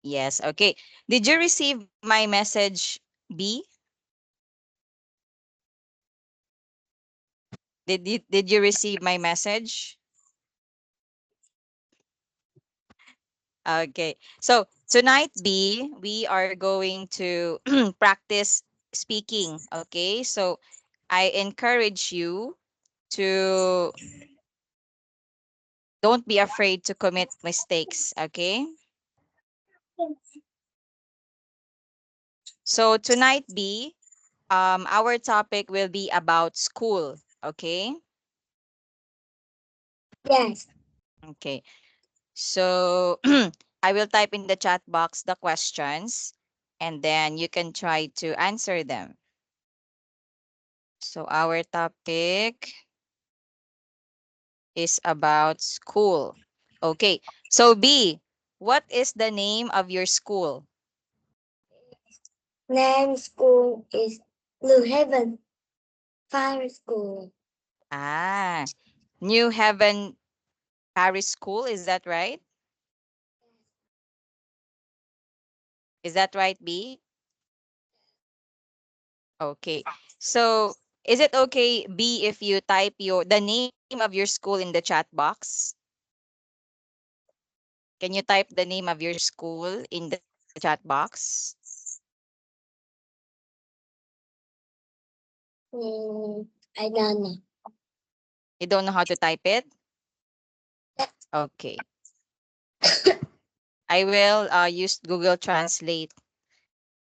Yes, okay. Did you receive my message, B? Did you receive my message? Okay. So tonight, B, we are going to practice speaking. Okay. So I encourage you to don't be afraid to commit mistakes. Okay. So tonight, B, our topic will be about school. Okay. Yes. Okay. So I will type in the chat box the questions and then you can try to answer them. So our topic is about school. Okay. So B, what is the name of your school? Name school is Blue Heaven Fire School. Ah, New Heaven Paris School, is that right? Is that right, B? Okay. So is it okay, B, if you type the name of your school in the chat box? Can you type the name of your school in the chat box? Mm, I don't know. You don't know how to type it? Okay. I will use Google Translate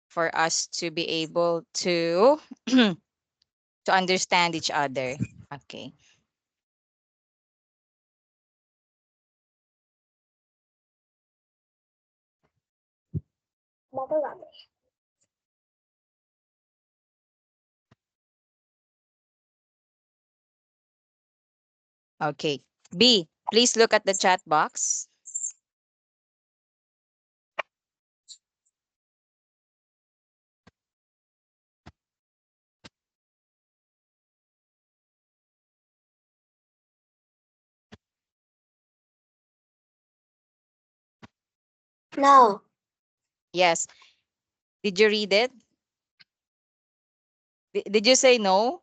for us to be able to to understand each other. Okay. Okay. B, please look at the chat box. No. Yes. Did you read it? Did you say no?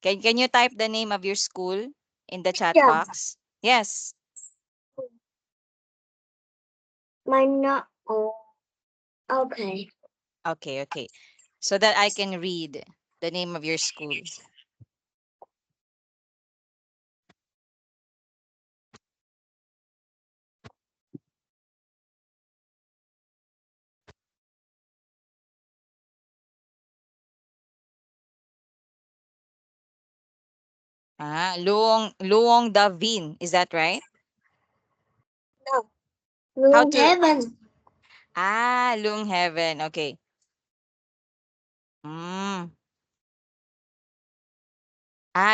Can you type the name of your school in the chat Yeah. box? Yes. Mine not. Oh. Okay. Okay, okay. So that I can read the name of your school. Ah, Luong Davin. Is that right? No. How Blue to Heaven. Luong Heaven. Okay. Mm.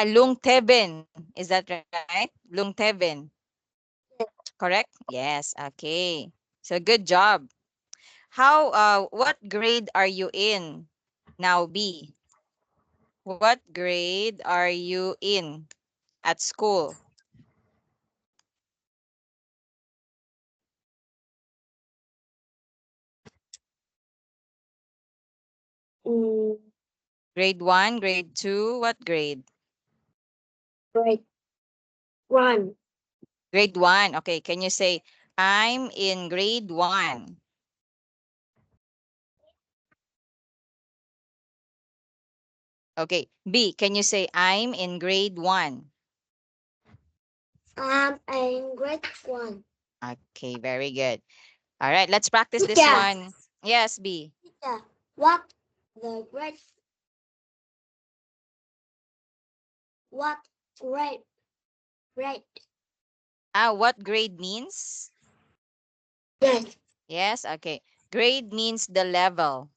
Luong Teben. Is that right? Luong Teben. Correct? Yes. Okay. So good job. What grade are you in now, B? What grade are you in at school? Mm, Grade 1, grade 2, what grade? grade 1. Grade 1. Okay, can you say, I'm in grade 1? Okay, B, can you say, I'm in grade 1? I'm in grade 1. Okay, very good. All right, let's practice this Teacher. one. Yes, B. Teacher. What the grade? What grade? Grade. What grade means? Yes. Yes, okay. Grade means the level.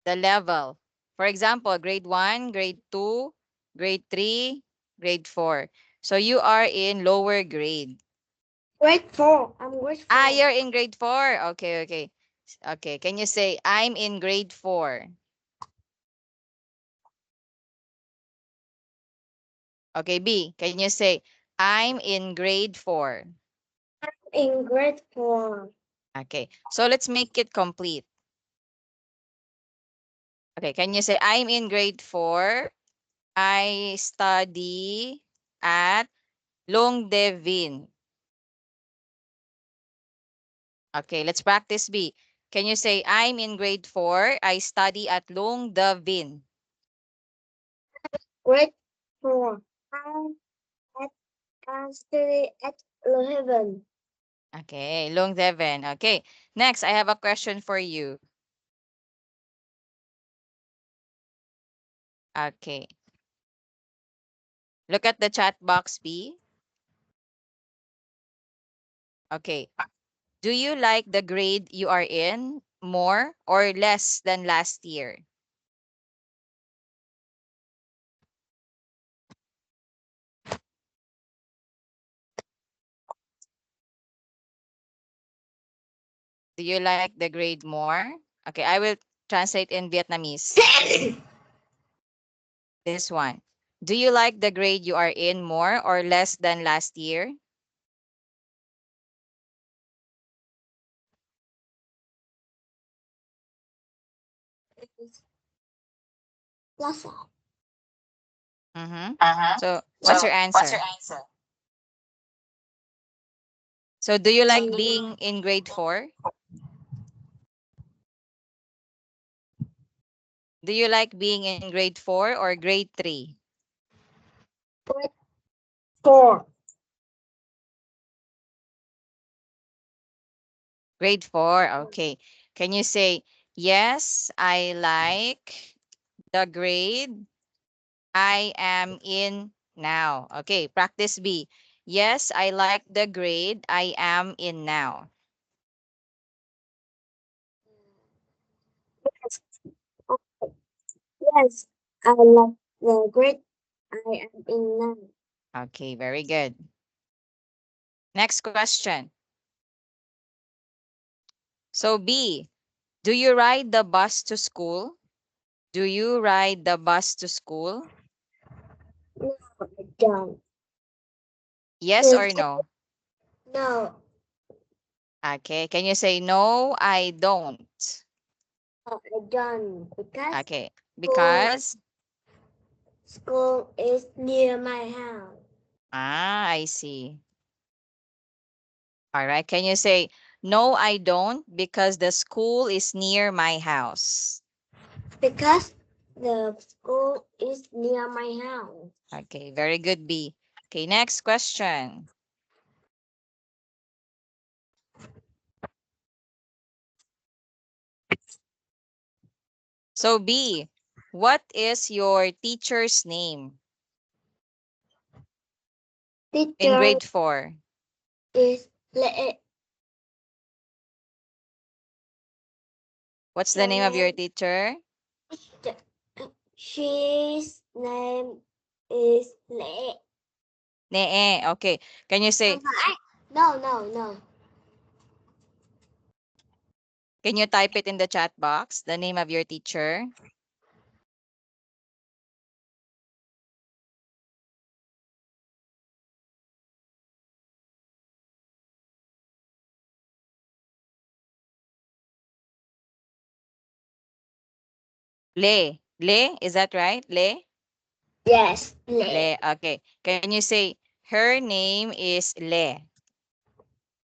The level. For example, grade 1, grade 2, grade 3, grade 4. So you are in lower grade. Grade 4. I'm grade 4. You're in grade 4. Okay, okay. Okay, can you say, I'm in grade 4? Okay, B, can you say, I'm in grade 4? in grade 4. Okay, so let's make it complete. Okay, can you say, I'm in grade 4. I study at Longdevin. Okay, let's practice B. Can you say, I'm in grade 4. I study at Longdevin. Grade 4. At, I study at 11. Okay, Longdevin. Okay, next, I have a question for you. Okay, look at the chat box, B. Okay, do you like the grade you are in more or less than last year? Do you like the grade more? Okay, I will translate in Vietnamese. This one. Do you like the grade you are in more or less than last year? Last Mm-hmm. Uh-huh. So, what's So, your what's your answer? answer? So, do you like Um, being in grade 4? Do you like being in grade 4 or grade 3? grade 4. Grade 4. Okay. Can you say, yes, I like the grade I am in now? Okay, practice B. Yes, I like the grade I am in now. Yes. Yes. I like the grade I am in now. Okay, very good. Next question. So B, do you ride the bus to school? Do you ride the bus to school? No, I don't. Yes or Yes. no? No, Okay, can you say no, I don't? I don't. Because Okay, school, because school is near my house. I see. All right, can you say no, I don't because the school is near my house? Because the school is near my house. Okay, very good, B. Okay, next question. So B, what is your teacher's name in Teacher grade 4? is Le. What's the Her name of your name. teacher? She's name is Le. Nee. Okay. Can you say, No, no, no. can you type it in the chat box, the name of your teacher? Le. Le, is that right? Le? Yes, Le. Le. Okay. Can you say, her name is Le?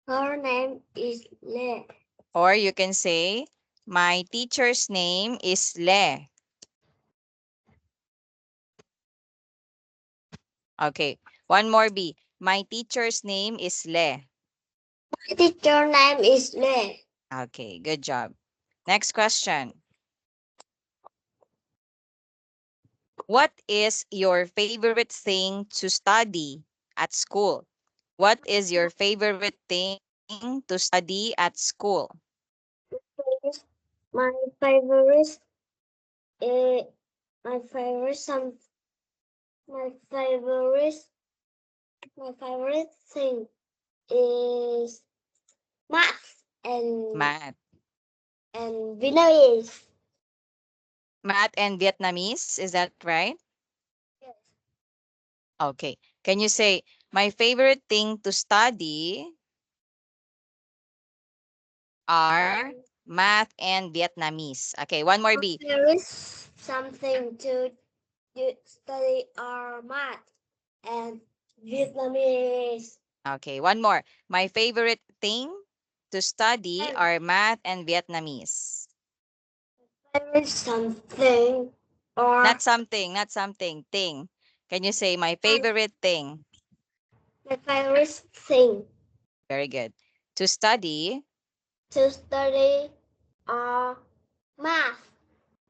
Her name is Le. Or you can say, my teacher's name is Le. Okay. One more B. My teacher's name is Le. My teacher name is Le. Okay, good job. Next question. What is your favorite thing to study at school? What is your favorite thing to study at school? My favorite, uh, my favorite, some, my favorite, my favorite thing is math Math. and Vietnamese. Math and Vietnamese, is that right? Yes. Okay. Can you say, my favorite thing to study are math and Vietnamese. Okay, one more B. There is something to study our math and Vietnamese. Okay, one more. My favorite thing to study And are math and Vietnamese. there is something or Not something, not something, thing. Can you say my and favorite thing? the favorite thing Very good. To study. to study are math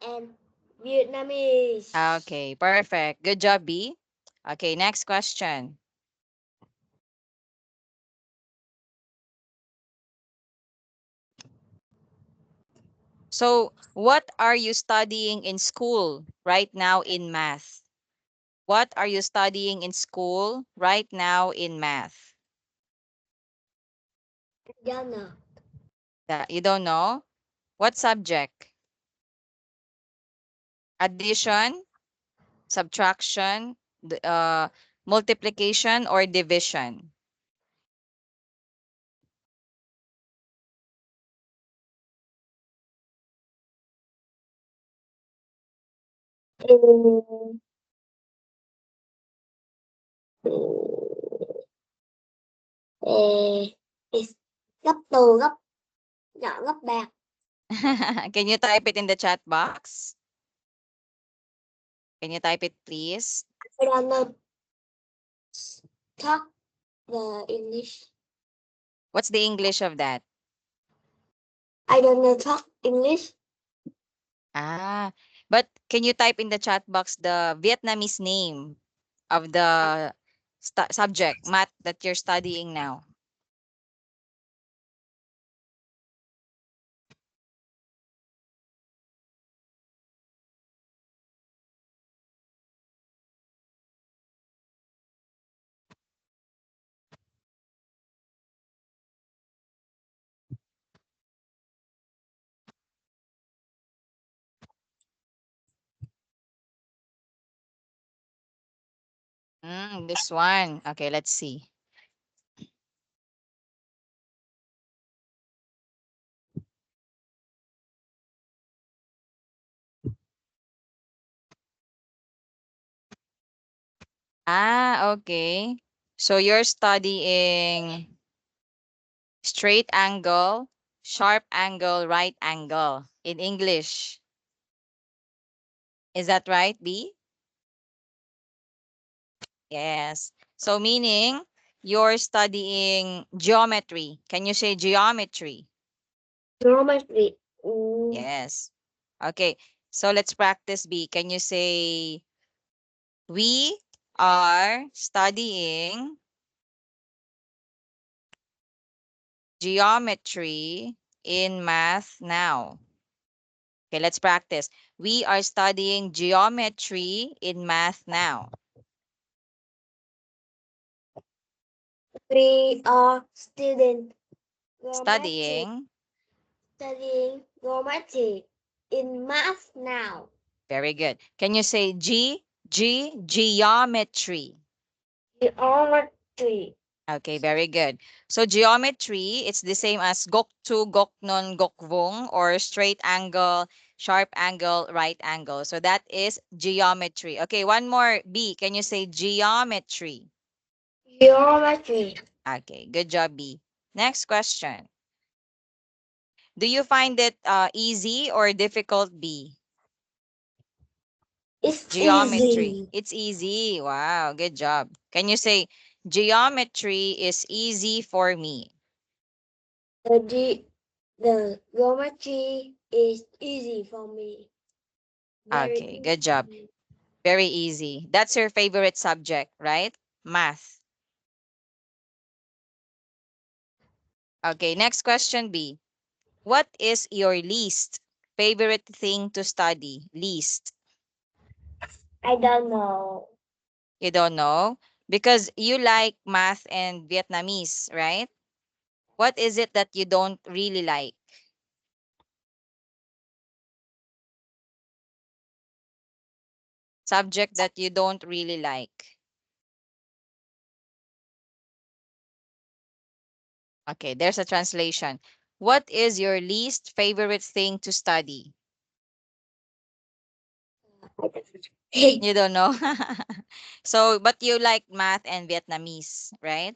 and Vietnamese. Okay, perfect. Good job, B. Okay, next question. So, what are you studying in school right now in math? What are you studying in school right now in math? Don't know. That you don't know? What subject? Addition, subtraction, multiplication, or division? Ừ, Ê, gấp từ gấp nhỏ gấp bạc. Can you type it in the chat box? Can you type it, please? I don't know talk the English. What's the English of that? I don't know talk English. Ah, but can you type in the chat box the Vietnamese name of the subject, math, that you're studying now? This one. Okay, let's see. Ah, okay. So you're studying straight angle, sharp angle, right angle in English. Is that right, B? Yes. So meaning you're studying geometry. Can you say geometry? Geometry. Yes. Okay. So let's practice, B. Can you say we are studying geometry in math now? Okay, let's practice. We are studying geometry in math now. We are student geometry Studying. studying geometry in math now. Very good. Can you say geometry? Geometry. Okay, very good. So geometry, it's the same as goktu, goknon, gokvung, or straight angle, sharp angle, right angle. So that is geometry. Okay, one more. B, can you say geometry? Geometry. Okay, good job, B. Next question. Do you find it easy or difficult, B? It's Geometry. easy. It's easy. Wow, good job. Can you say geometry is easy for me? The geometry is easy for me. Very Okay, good job. easy. Very easy. That's your favorite subject, right? Math. Okay, next question, B. What is your least favorite thing to study? Least. I don't know. You don't know? Because you like math and Vietnamese, right? What is it that you don't really like? Subject that you don't really like. Okay, there's a translation. What is your least favorite thing to study? You don't know. So, but you like math and Vietnamese, right?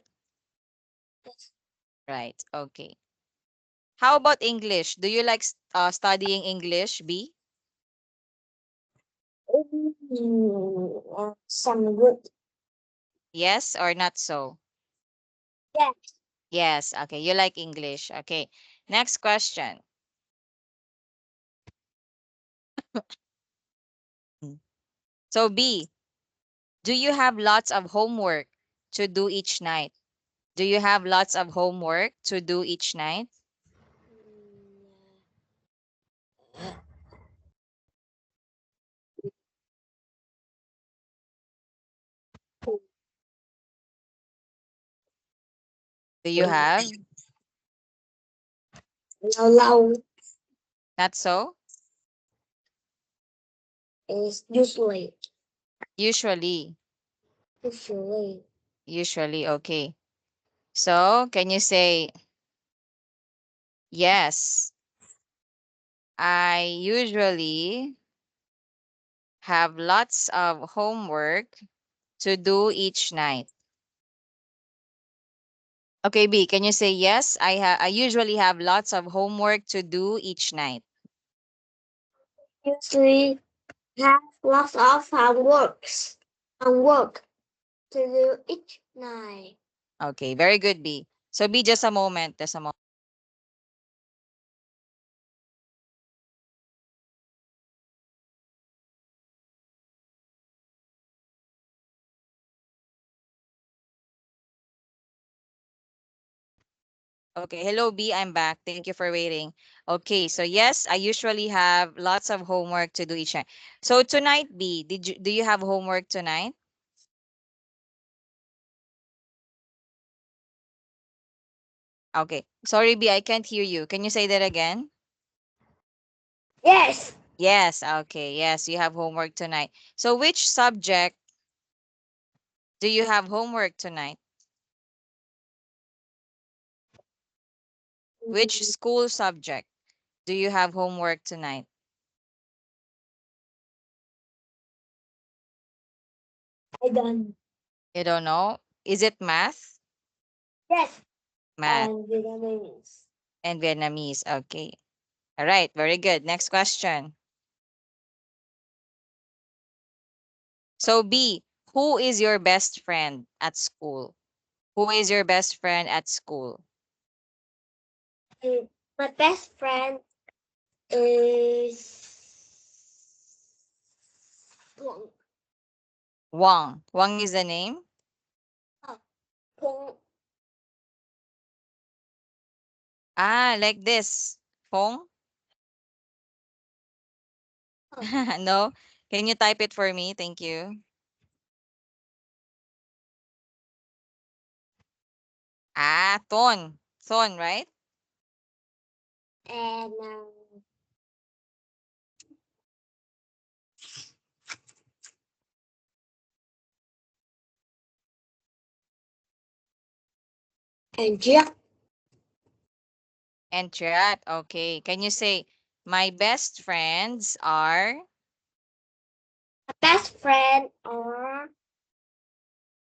Right. Okay. How about English? Do you like studying English, B? Some good. Yes or not so? Yes. Yes. Okay. You like English. Okay. Next question. Mm. So, B, do you have lots of homework to do each night? Do you have lots of homework to do each night? Do you have? Lâu Not so? is usually. Usually. Usually. Usually. Okay. So, can you say, yes, I usually have lots of homework to do each night? Okay, B, can you say, yes, I usually have lots of homework to do each night? Usually have lots of homework to do each night. Okay, very good, B. So, B, just a moment. Just a moment. Okay, hello B, I'm back. Thank you for waiting. Okay, so yes, I usually have lots of homework to do each night. So tonight, B, do you have homework tonight? Okay. Sorry B, I can't hear you. Can you say that again? Yes. Yes, okay. Yes, you have homework tonight. So which subject do you have homework tonight? Which school subject do you have homework tonight? I done. You don't know? Is it math? Yes. Math And Vietnamese. and Vietnamese. Okay. All right, very good. Next question. So B, who is your best friend at school? Who is your best friend at school? My best friend is Thuận. Wang. Wang is the name? Thuận. Ah, like this. Fong? No? Can you type it for me? Thank you. Ah, Ton. Ton, right? And Jack. And Triat. Okay. Can you say, my best friends are My best friend are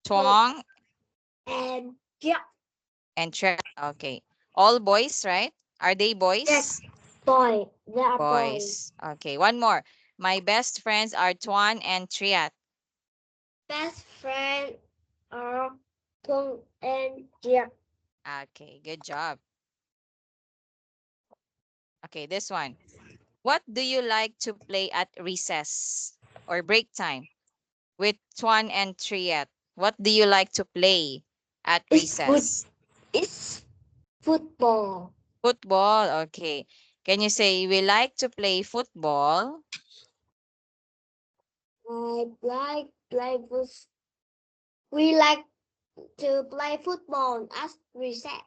Thuận Tuong and Jack. and Triat? Okay. All boys, right? Are they boys? Yes. Boy. They are boys. Boys. Okay. One more. My best friends are Tuan and Triat. Best friend are Thuận and Jack. Okay, good job. Okay, this one. What do you like to play at recess or break time with Tuan and Triet? What do you like to play at It's food. recess? It's football. Football. Okay. Can you say we like to play football? I like play foot. We like to play football at recess.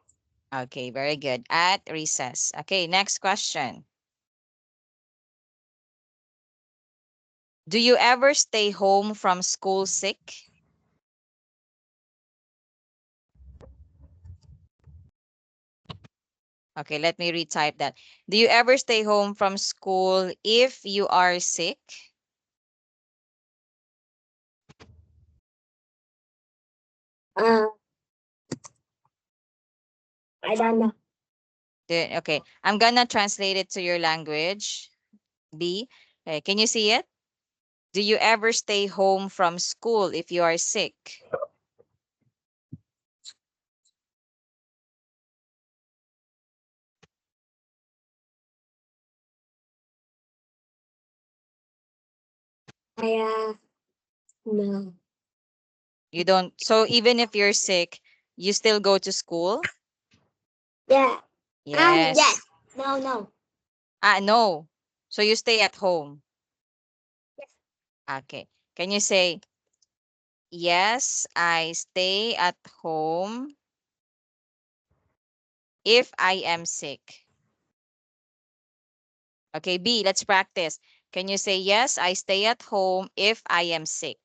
Okay, very good. At recess. Okay, next question. Do you ever stay home from school sick? Okay, let me retype that. Do you ever stay home from school if you are sick? Uh, I don't know. Okay, I'm gonna translate it to your language. B. Okay, can you see it? Do you ever stay home from school if you are sick? I no. You don't. So even if you're sick, you still go to school? Yeah. Yes. Yes. No, no. No. So you stay at home. Yes. Okay. Can you say, yes, I stay at home if I am sick? Okay, B, let's practice. Can you say, yes, I stay at home if I am sick?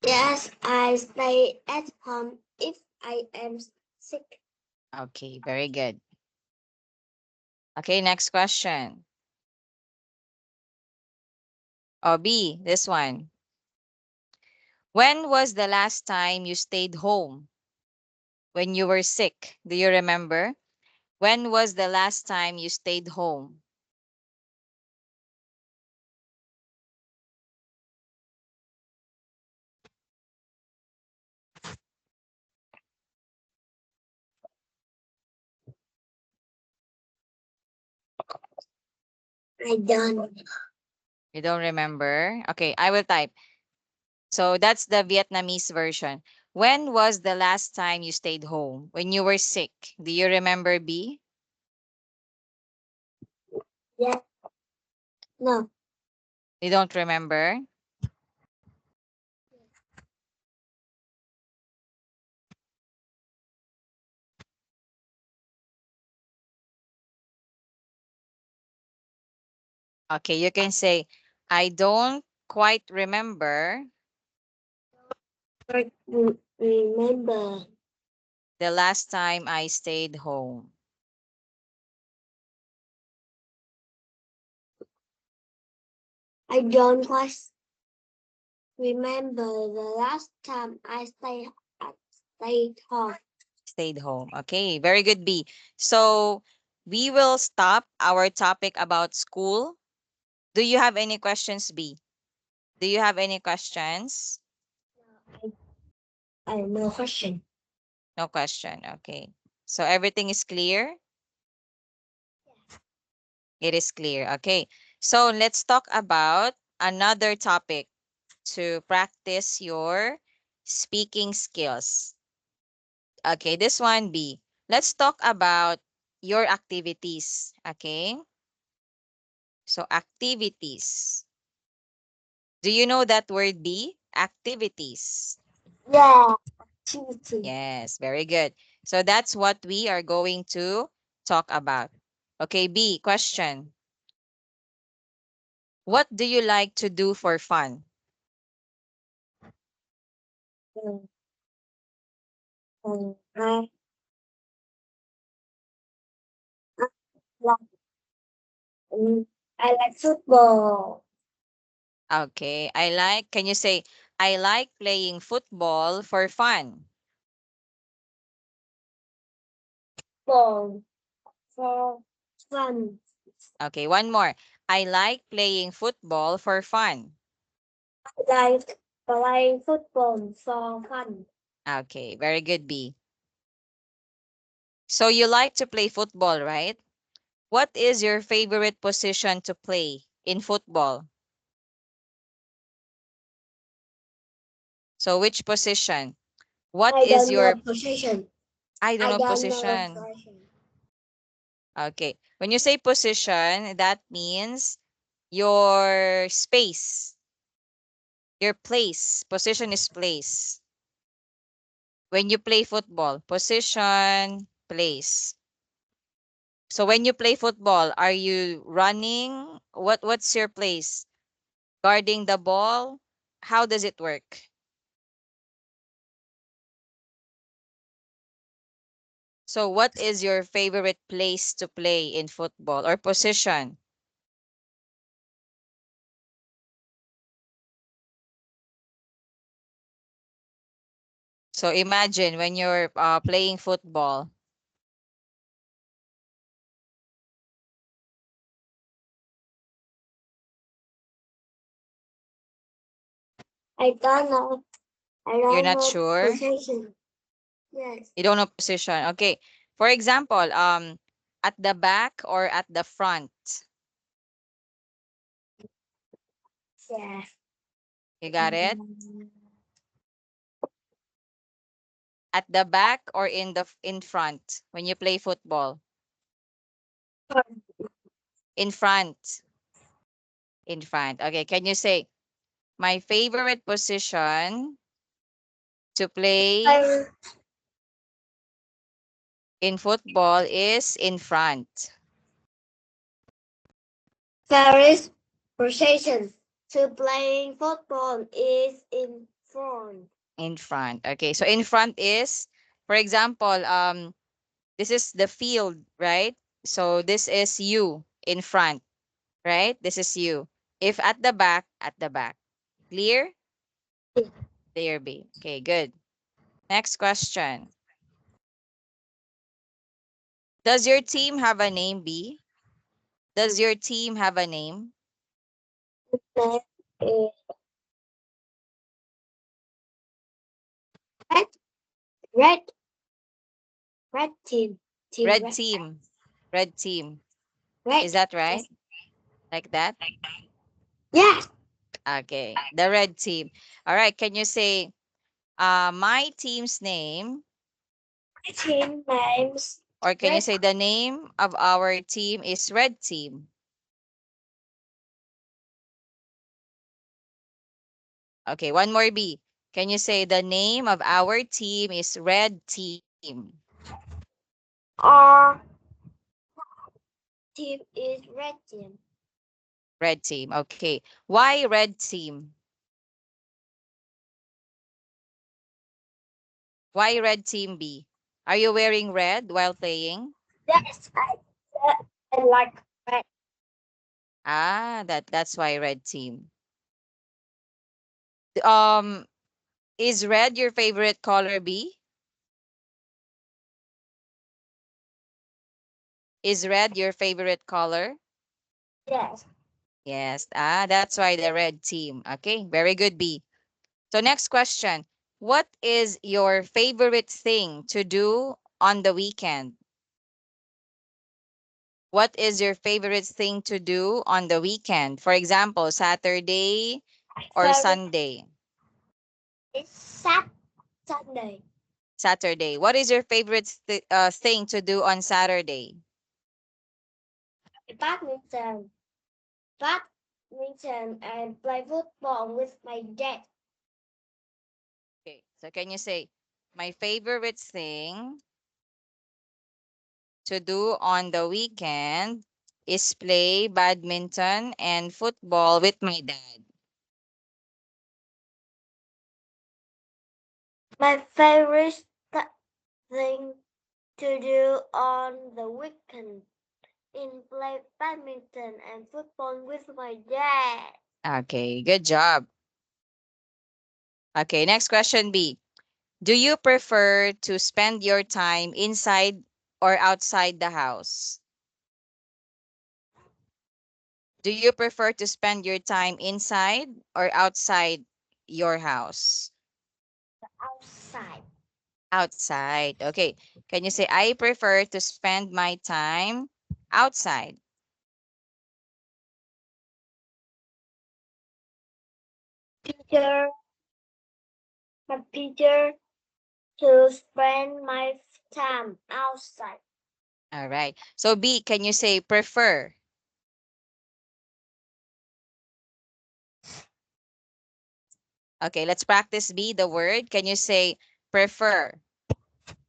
Yes, I stay at home if I am sick. Okay, very good. Okay, next question. Oh, B, this one. When was the last time you stayed home when you were sick? Do you remember? When was the last time you stayed home? I don't. You don't remember? Okay, I will type. So that's the Vietnamese version. When was the last time you stayed home? When you were sick? Do you remember, B? Yeah. No. You don't remember? Okay, you can say, I don't quite remember Remember. the last time I stayed home. I don't quite remember the last time I stayed home. Stayed home. Okay, very good, B. So we will stop our topic about school. Do you have any questions, B? Do you have any questions? I no question. No question. Okay. So everything is clear? It is clear. Okay. So let's talk about another topic to practice your speaking skills. Okay, this one, B. Let's talk about your activities. Okay. So activities. Do you know that word, B? Activities. Yeah. Activity. Yes, very good. So that's what we are going to talk about. Okay, B, question. What do you like to do for fun? Um, I like I like football. Okay, can you say, I like playing football for fun? Ball for fun. Okay, one more. I like playing football for fun. I like playing football for fun. Okay, very good, B. So you like to play football, right? What is your favorite position to play in football? So which position? What I is don't know your, position. I don't I know, don't know position? position. Okay. When you say position, that means your space, your place. Position is place. When you play football, position, place. So when you play football, are you running? What's your place? Guarding the ball? How does it work? So what is your favorite place to play in football or position? So imagine when you're playing football. I don't know. I You're don't not know sure? position. Yes. You don't know position. Okay. For example, at the back or at the front? Yes. You got it? At the back or in front when you play football? In front. In front. Okay, can you say my favorite position to play My in football is in front? favorite position to playing football is in front. In front. Okay, so in front is, for example, this is the field, right? So this is you in front, right? This is you. If at the back. Clear? Clear, B. Okay, good. Next question. Does your team have a name, B? Does your team have a name? Next is red, red, red team. Team Red red. team. Red team. Is Red. that Yes. right? Like that? Yes. Okay. The red team. All right. Can you say my team's name? Team names Or can you red. say the name of our team is red team? Okay. One more, B. Can you say the name of our team is red team? Our team is red team. Red team. Okay. Why red team? Why red team, B? Are you wearing red while playing? Yes, I like red. Ah, that's why red team. Um, is red your favorite color, B? Is red your favorite color? Yes. Yes. Ah, that's why the red team. Okay, very good, B. So next question. What is your favorite thing to do on the weekend? What is your favorite thing to do on the weekend? For example, Saturday My or favorite Sunday? is Sunday. Saturday. What is your favorite thing to do on Saturday? Badminton. Badminton and play football with my dad. Okay, so can you say, my favorite thing to do on the weekend is play badminton and football with my dad? My favorite thing to do on the weekend in play badminton and football with my dad. Okay, good job. Okay, next question, B. Do you prefer to spend your time inside or outside the house? Do you prefer to spend your time inside or outside your house? Outside. Outside. Okay. Can you say, I prefer to spend my time outside? Teacher, my teacher to spend my time outside. All right. So B, can you say prefer? Okay, let's practice B, the word. Can you say prefer?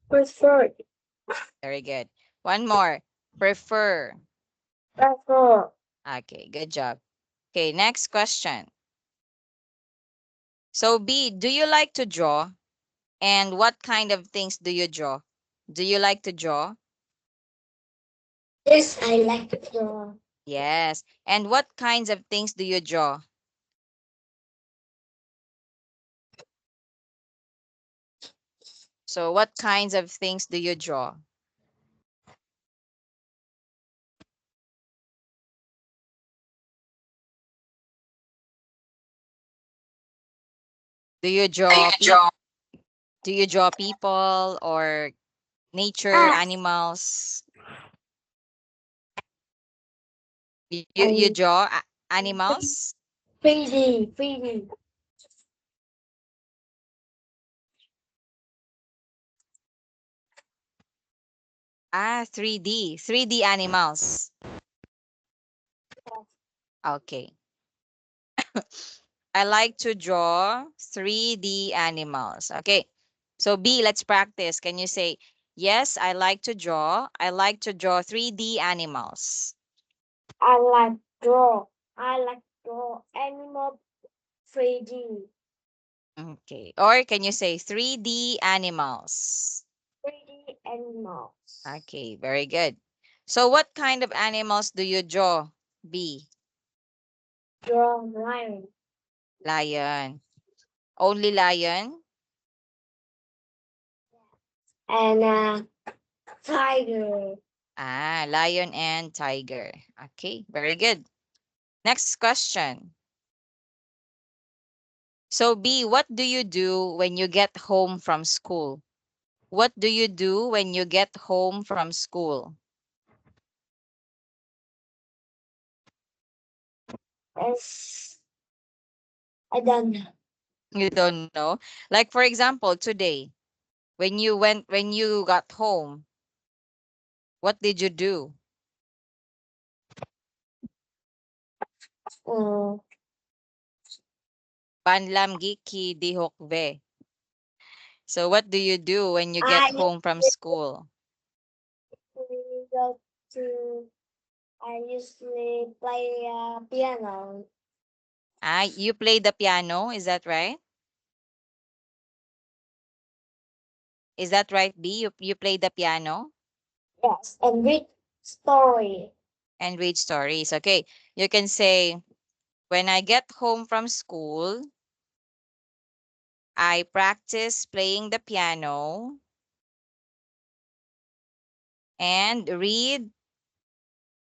Preferred. Very good. One more. Prefer. Prefer. Okay, good job. Okay, next question. So B, do you like to draw? And what kind of things do you draw? Do you like to draw? Yes, I like to draw. Yes. And what kinds of things do you draw? So what kinds of things do you draw? Do you draw people or nature, Ah, animals? You I draw animals? 3D, 3D. Ah, 3D. 3D animals. Okay. I like to draw 3D animals. Okay. So B, let's practice. Can you say, yes, I like to draw. I like to draw 3D animals. I like draw. I like draw animal 3D. Okay. Or can you say 3D animals? 3D animals. Okay, very good. So what kind of animals do you draw, B? Draw lion. Lion. Only lion? And tiger. Ah, lion and tiger. Okay, very good. Next question. So B, what do you do when you get home from school? What do you do when you get home from school? Yes, I don't know. You don't know? Like for example, today, when you got home, what did you do? Uh, Banlam giki dihokbe. So what do you do when you get I home from school? usually go to. I usually play piano. Ah, you play the piano, is that right? Is that right, B? You play the piano Yes, and read story. and read stories. Okay. You can say, when I get home from school, I practice playing the piano and read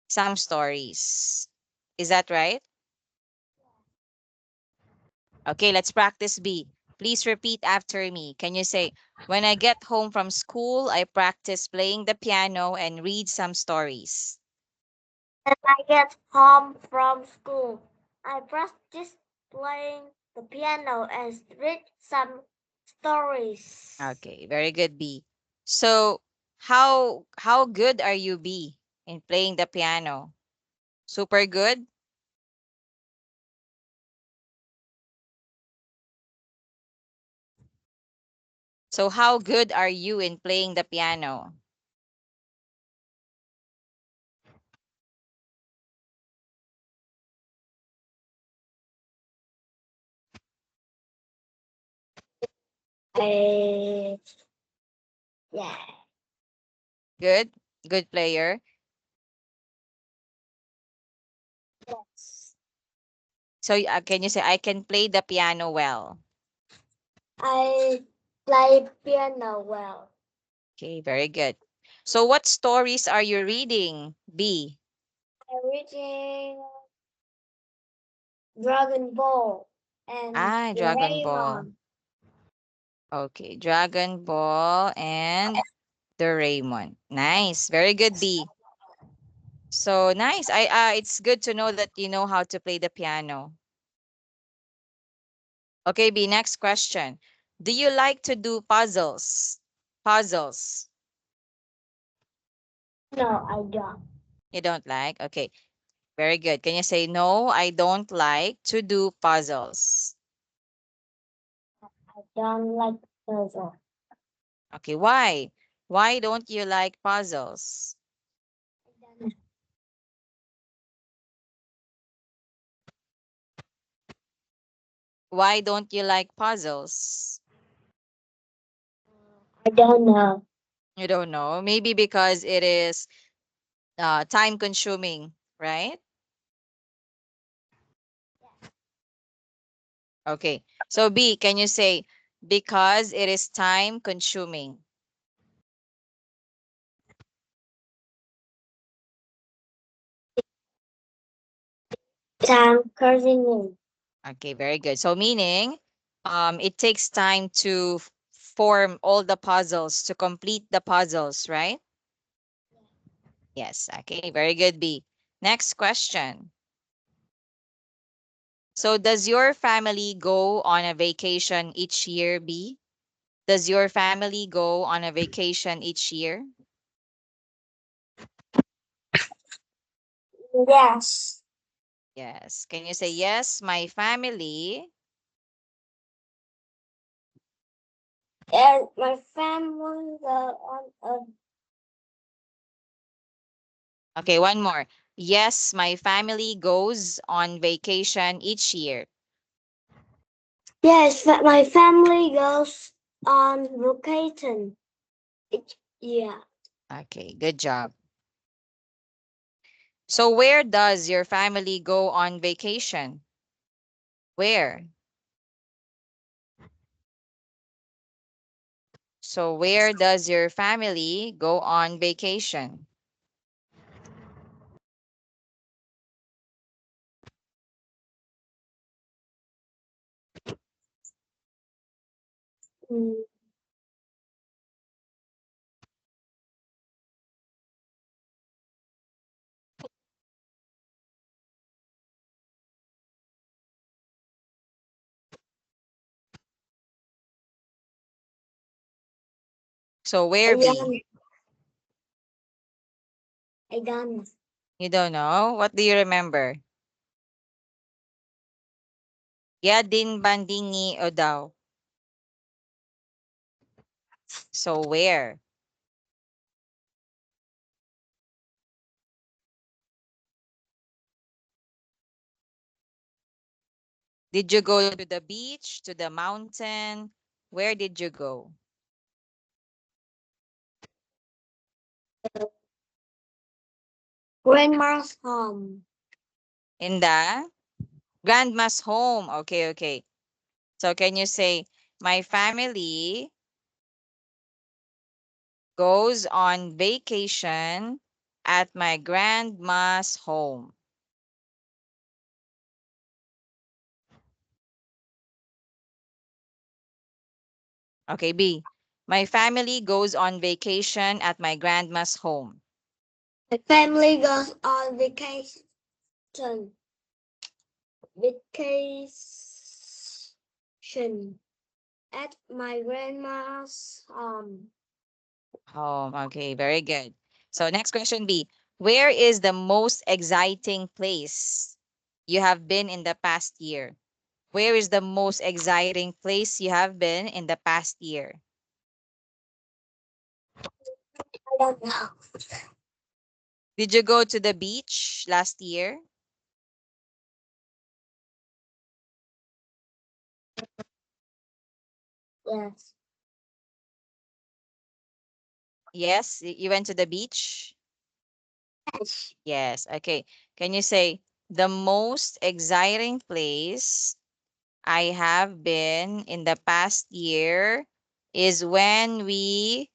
some stories. Is that right? Okay, let's practice B. Please repeat after me. Can you say, when I get home from school, I practice playing the piano and read some stories. When I get home from school, I practice playing the piano and read some stories. Okay, very good, B. So, how good are you, B, in playing the piano? Super good? So, how good are you in playing the piano? I yeah. Good? Good player? Yes. So, can you say, I can play the piano well? I play piano well. Okay, very good. So, what stories are you reading, B? I'm reading Dragon Ball and Ah, Dragon Ball. Doraemon. Okay, Dragon Ball and Doraemon. Nice. Very good, B. So nice. It's good to know that you know how to play the piano. Okay, B, next question. Do you like to do puzzles? Puzzles. No, I don't. You don't like? Okay, very good. Can you say no, I don't like to do puzzles? I don't like puzzle. Okay, why? Why don't you like puzzles? Why don't you like puzzles? I don't know. You don't know. Maybe because it is time consuming, right? Okay. So B, can you say because it is time consuming? Time consuming. Okay, very good. So meaning it takes time to form all the puzzles, to complete the puzzles, right? Yes. Okay, very good, B. Next question. So does your family go on a vacation each year, B? Does your family go on a vacation each year? Yes. Yes. Can you say yes, my family? And my family go on a Okay, one more. Yes, my family goes on vacation each year. yes, my family goes on vacation. Yeah. Okay, good job. So where does your family go on vacation? Where? So where does your family go on vacation? Mm, So where, B? Ayan. I done. You don't know? What do you remember? Yadin bandingi o daw. So where? Did you go to the beach, to the mountain? Where did you go? Grandma's home. In the grandma's home. Okay, okay. So can you say, my family goes on vacation at my grandma's home? Okay, B. My family goes on vacation at my grandma's home. My family goes on vacation. Vacation at my grandma's home. Home. Okay, very good. So next question, B. Where is the most exciting place you have been in the past year? Where is the most exciting place you have been in the past year? I don't know. Did you go to the beach last year? Yes. Yes, you went to the beach? Yes. Yes. Okay. Can you say the most exciting place I have been in the past year is when we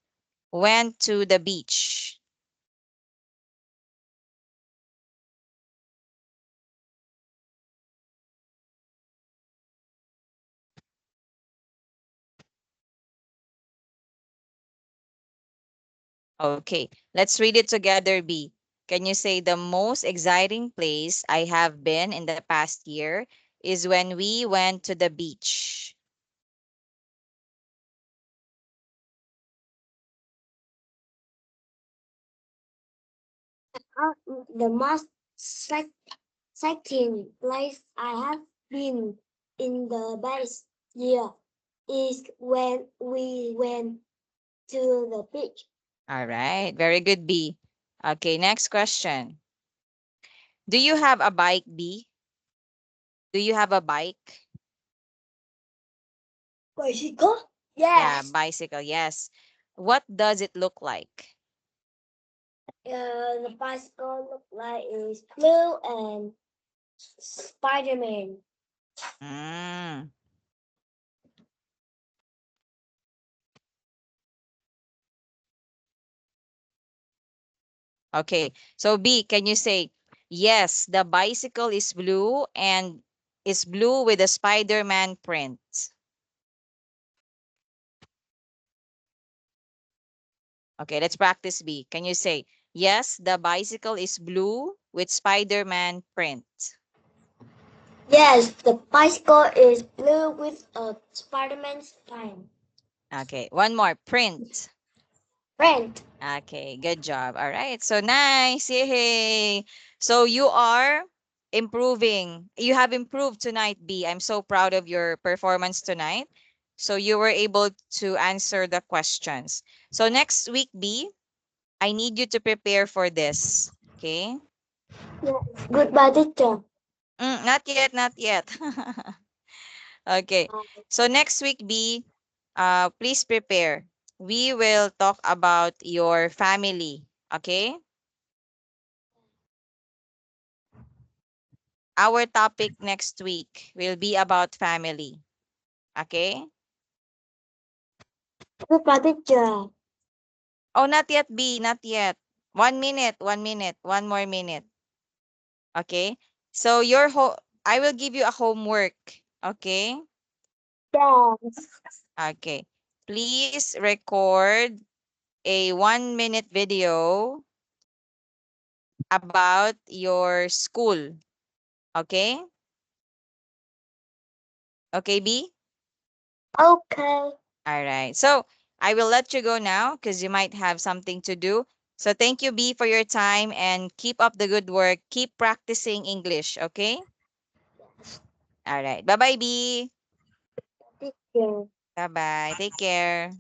went to the beach? Okay. Let's read it together, B. Can you say the most exciting place I have been in the past year is when we went to the beach? The most exciting place I have been in the past year is when we went to the beach. All right. Very good, B. Okay, next question. Do you have a bike, B? Do you have a bike? Bicycle? Yeah, Yes. bicycle, yes. What does it look like? The bicycle look like is blue and Spider-Man. Mm. Okay, so B, can you say, yes, the bicycle is blue and is blue with a Spider-Man print? Okay, let's practice B. Can you say, yes, the bicycle is blue with Spider-Man print? Yes, the bicycle is blue with a Spider-Man sign. Okay, one more, print. Print. Okay, good job. All right, so nice. Yay. So you are improving. You have improved tonight, B. I'm so proud of your performance tonight. So you were able to answer the questions. So next week, B, I need you to prepare for this. Okay? Yes. Goodbye, teacher. Not yet, not yet. Okay. Uh, So next week, B, please prepare. We will talk about your family. Okay? Our topic next week will be about family. Okay? Goodbye, teacher. Oh, not yet, B. Not yet. 1 minute, 1 minute, one more minute. Okay? So I will give you a homework. Okay? Yes. Okay. Please record a 1 minute video about your school. Okay? Okay, B? Okay. All right. So I will let you go now because you might have something to do. So thank you, B, for your time and keep up the good work. Keep practicing English. Okay? All right. Bye bye, B. Teacher. Bye bye. Take care.